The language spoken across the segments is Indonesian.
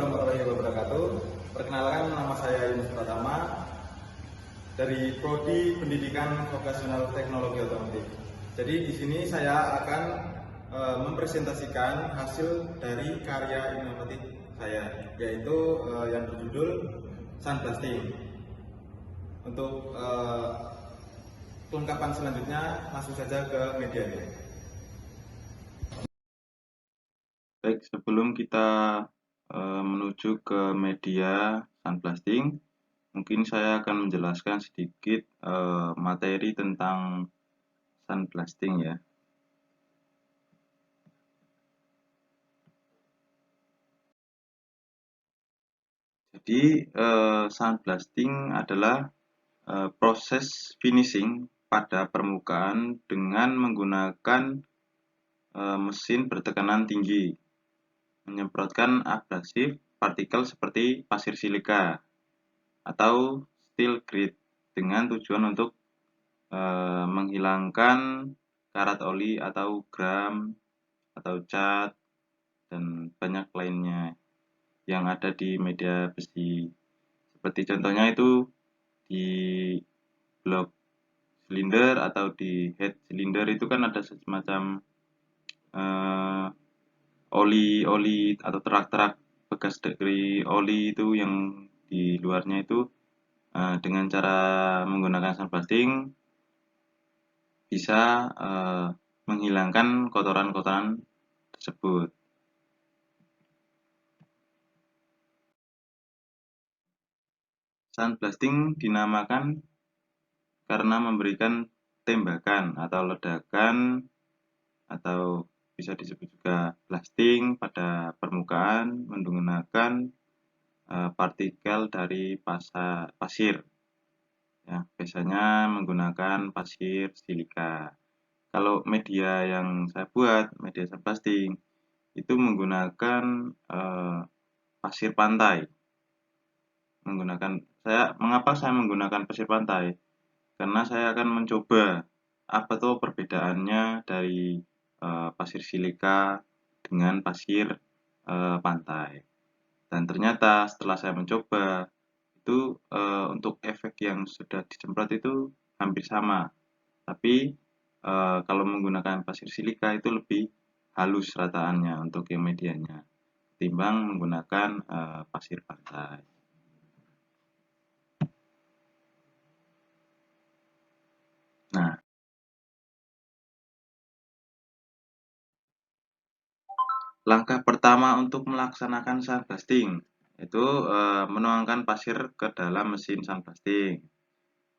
warahmatullahi wabarakatuh. Perkenalkan, nama saya Yunus Pratama dari Prodi Pendidikan Vokasional Teknologi Otomotif. Jadi di sini saya akan mempresentasikan hasil dari karya inovatif saya, yaitu yang berjudul Sunblasting. Untuk kelengkapan selanjutnya langsung saja ke medianya. Baik, sebelum kita menuju ke media Sunblasting, mungkin saya akan menjelaskan sedikit materi tentang Sunblasting ya. Jadi Sunblasting adalah proses finishing pada permukaan dengan menggunakan mesin bertekanan tinggi, menyemprotkan abrasif partikel seperti pasir silika atau steel grit dengan tujuan untuk menghilangkan karat oli atau gram atau cat dan banyak lainnya yang ada di media besi. Seperti contohnya itu di blok silinder atau di head silinder itu kan ada semacam oli-oli atau terak-terak bekas dari oli itu yang di luarnya itu dengan cara menggunakan sunblasting bisa menghilangkan kotoran-kotoran tersebut. Sunblasting dinamakan karena memberikan tembakan atau ledakan atau bisa disebut juga blasting pada permukaan menggunakan partikel dari pasir. Ya, biasanya menggunakan pasir silika. Kalau media yang saya buat, media sunblasting, itu menggunakan pasir pantai. Mengapa saya menggunakan pasir pantai? Karena saya akan mencoba apa tuh perbedaannya dari pasir silika dengan pasir pantai. Dan ternyata setelah saya mencoba itu untuk efek yang sudah disemprot itu hampir sama. Tapi kalau menggunakan pasir silika itu lebih halus rataannya untuk yang medianya ketimbang menggunakan pasir pantai. Nah, langkah pertama untuk melaksanakan sunblasting itu menuangkan pasir ke dalam mesin sunblasting.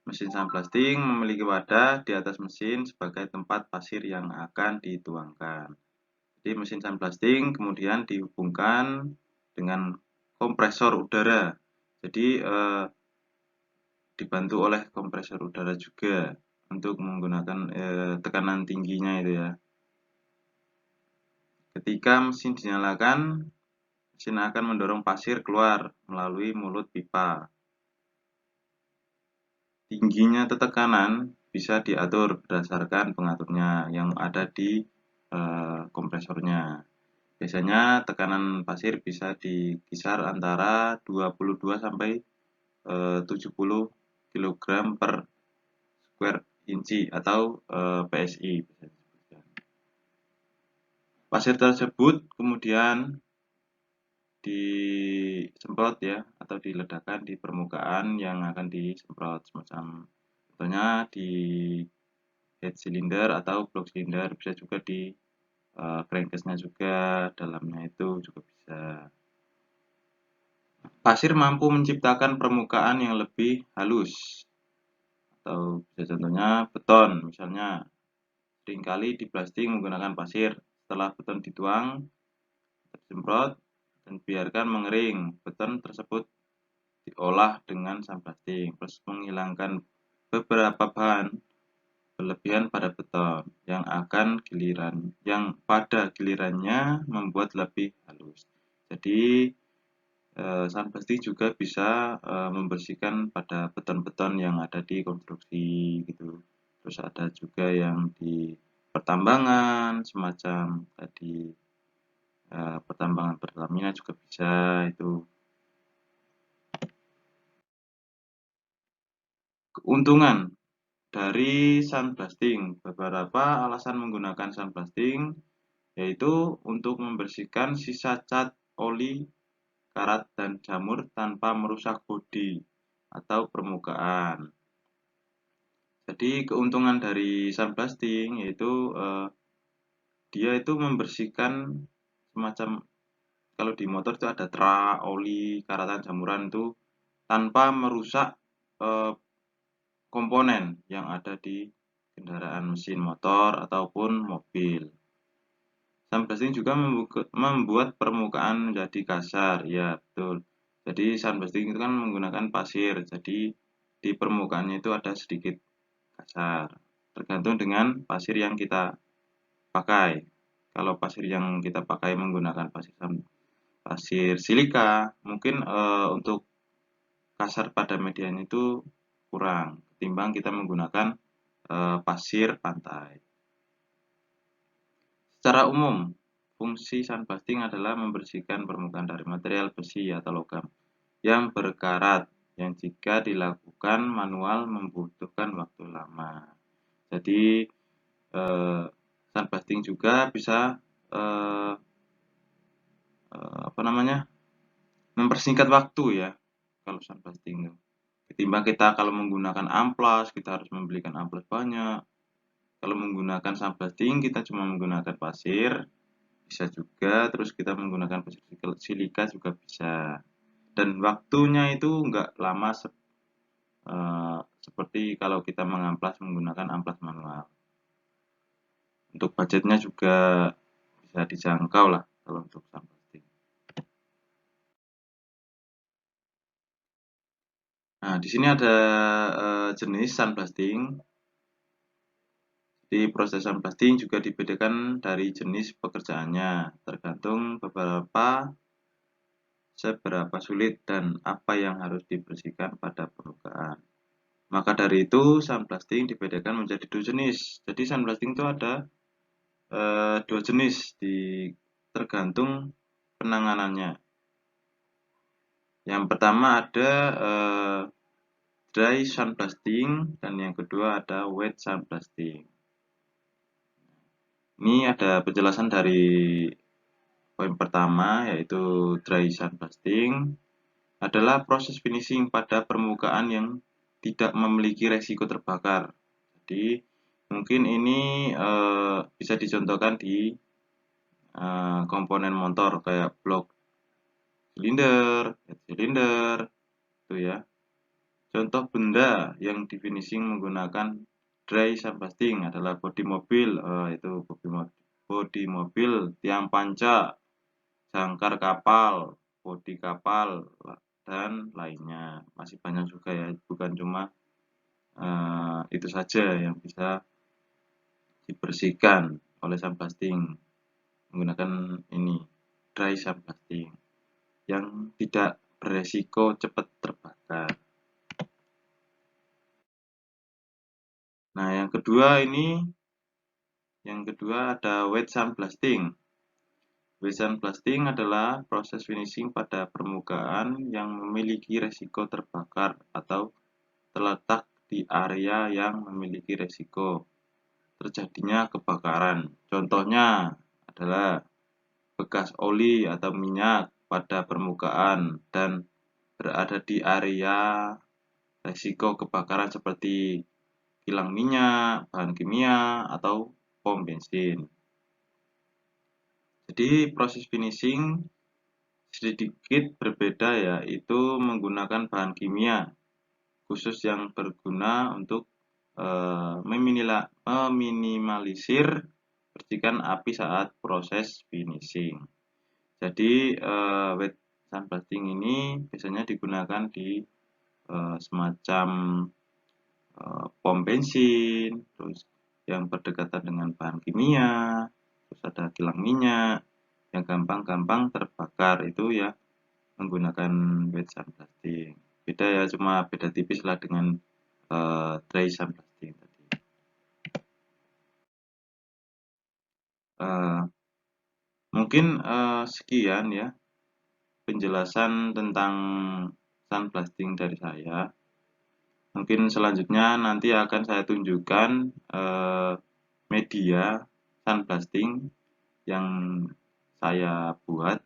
Mesin sunblasting memiliki wadah di atas mesin sebagai tempat pasir yang akan dituangkan. Jadi mesin sunblasting kemudian dihubungkan dengan kompresor udara. Jadi dibantu oleh kompresor udara juga untuk menggunakan tekanan tingginya itu ya. Ketika mesin dinyalakan, mesin akan mendorong pasir keluar melalui mulut pipa. Tingginya tekanan bisa diatur berdasarkan pengaturnya yang ada di kompresornya. Biasanya tekanan pasir bisa dikisar antara 22 sampai 70 kg per square inci atau PSI. Pasir tersebut kemudian disemprot ya atau diledakkan di permukaan yang akan disemprot, semacam contohnya di head cylinder atau block cylinder, bisa juga di crankcase-nya juga, dalamnya itu juga bisa. Pasir mampu menciptakan permukaan yang lebih halus atau bisa contohnya beton misalnya, seringkali di blasting menggunakan pasir. Setelah beton dituang, disemprot dan biarkan mengering, beton tersebut diolah dengan sunblasting, terus menghilangkan beberapa bahan berlebihan pada beton yang pada gilirannya membuat lebih halus. Jadi sunblasting juga bisa membersihkan pada beton-beton yang ada di konstruksi gitu. Terus ada juga yang di pertambangan semacam tadi pertambangan Pertamina juga bisa itu. Keuntungan dari sandblasting, beberapa alasan menggunakan sandblasting yaitu untuk membersihkan sisa cat, oli, karat, dan jamur tanpa merusak bodi atau permukaan. Jadi keuntungan dari sandblasting yaitu dia itu membersihkan semacam, kalau di motor itu ada terak, oli, karatan, jamuran itu tanpa merusak komponen yang ada di kendaraan mesin motor ataupun mobil. Sandblasting juga membuat permukaan menjadi kasar, ya betul. Jadi sandblasting itu kan menggunakan pasir, jadi di permukaannya itu ada sedikit kasar, tergantung dengan pasir yang kita pakai. Kalau pasir yang kita pakai menggunakan pasir silika, mungkin untuk kasar pada medianya itu kurang ketimbang kita menggunakan pasir pantai. Secara umum, fungsi sandblasting adalah membersihkan permukaan dari material besi atau logam yang berkarat yang jika dilakukan manual membutuhkan waktu lama. Jadi sandblasting juga bisa mempersingkat waktu ya kalau sandblasting. Ketimbang kita kalau menggunakan amplas, kita harus membelikan amplas banyak. Kalau menggunakan sandblasting, kita cuma menggunakan pasir, bisa juga. Terus kita menggunakan pasir silika juga bisa. Dan waktunya itu nggak lama seperti kalau kita mengamplas menggunakan amplas manual. Untuk budgetnya juga bisa dijangkau lah kalau untuk sandblasting. Nah, di sini ada jenis sandblasting. Di proses sandblasting juga dibedakan dari jenis pekerjaannya, tergantung seberapa sulit dan apa yang harus dibersihkan pada permukaan. Maka dari itu, sandblasting dibedakan menjadi dua jenis. Jadi sandblasting itu ada dua jenis, tergantung penanganannya. Yang pertama ada dry sandblasting dan yang kedua ada wet sandblasting. Ini ada penjelasan dari poin pertama, yaitu dry sandblasting adalah proses finishing pada permukaan yang tidak memiliki resiko terbakar. Jadi mungkin ini bisa dicontohkan di komponen motor kayak blok silinder, head silinder, itu ya. Contoh benda yang di finishing menggunakan dry sandblasting adalah bodi mobil, itu bodi mobil, tiang panca, jangkar kapal, bodi kapal, dan lainnya. Masih banyak juga ya, bukan cuma itu saja yang bisa dibersihkan oleh sandblasting menggunakan ini dry sandblasting yang tidak beresiko cepat terbakar. Nah, yang kedua ada wet sandblasting. Wet sandblasting adalah proses finishing pada permukaan yang memiliki resiko terbakar atau terletak di area yang memiliki resiko terjadinya kebakaran. Contohnya adalah bekas oli atau minyak pada permukaan dan berada di area resiko kebakaran seperti kilang minyak, bahan kimia, atau pom bensin. Jadi proses finishing sedikit berbeda, yaitu menggunakan bahan kimia khusus yang berguna untuk meminimalisir percikan api saat proses finishing. Jadi wet sandblasting ini biasanya digunakan di semacam pom bensin, terus yang berdekatan dengan bahan kimia, terus ada kilang minyak yang gampang-gampang terbakar itu ya menggunakan wet sandblasting. Beda ya, cuma beda tipis lah dengan dry sandblasting tadi. Mungkin sekian ya penjelasan tentang sandblasting dari saya. Mungkin selanjutnya nanti akan saya tunjukkan media sandblasting yang saya buat.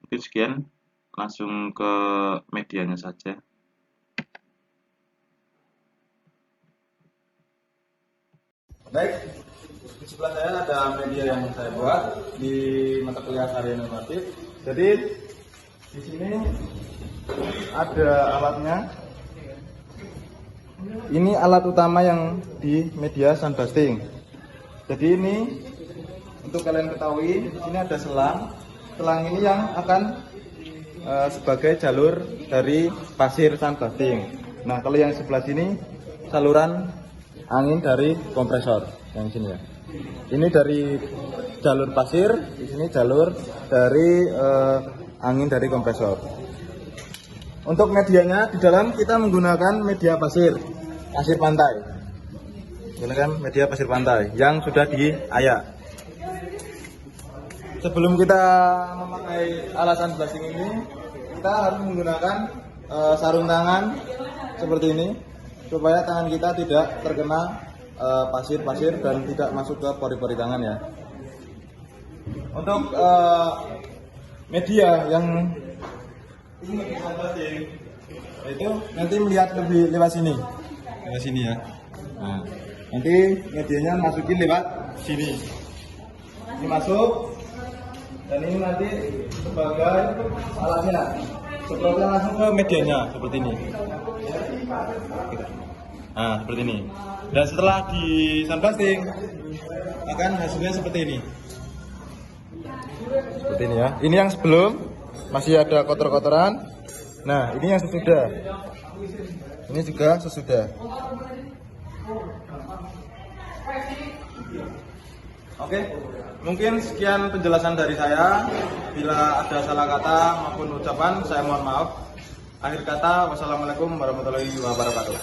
Mungkin sekian, langsung ke medianya saja. Baik, di sebelah saya ada media yang saya buat di mata kuliah Sarjana Normatif. Jadi di sini ada alatnya. Ini alat utama yang di media sandblasting. Jadi ini untuk kalian ketahui, di sini ada selang. Selang ini yang akan sebagai jalur dari pasir sandblasting. Nah, kalau yang sebelah sini saluran angin dari kompresor yang sini ya. Ini dari jalur pasir, di sini jalur dari angin dari kompresor. Untuk medianya di dalam kita menggunakan media pasir pantai. Menggunakan media pasir pantai yang sudah diayak. Sebelum kita memakai alat sandblasting ini, kita harus menggunakan sarung tangan seperti ini supaya tangan kita tidak terkena pasir-pasir dan tidak masuk ke pori-pori tangan ya. Untuk media yang itu nanti melihat lebih lewat sini ya. Nah, nanti medianya masukin lewat sini. Ini masuk dan ini nanti sebagai alatnya. Sepertinya langsung ke medianya seperti ini. Nah, seperti ini. Dan setelah di sandblasting akan hasilnya seperti ini. Seperti ini ya. Ini yang sebelum masih ada kotor-kotoran. Nah, ini yang sesudah. Ini juga sesudah. Oke, mungkin sekian penjelasan dari saya. Bila ada salah kata maupun ucapan, saya mohon maaf. Akhir kata, wassalamualaikum warahmatullahi wabarakatuh.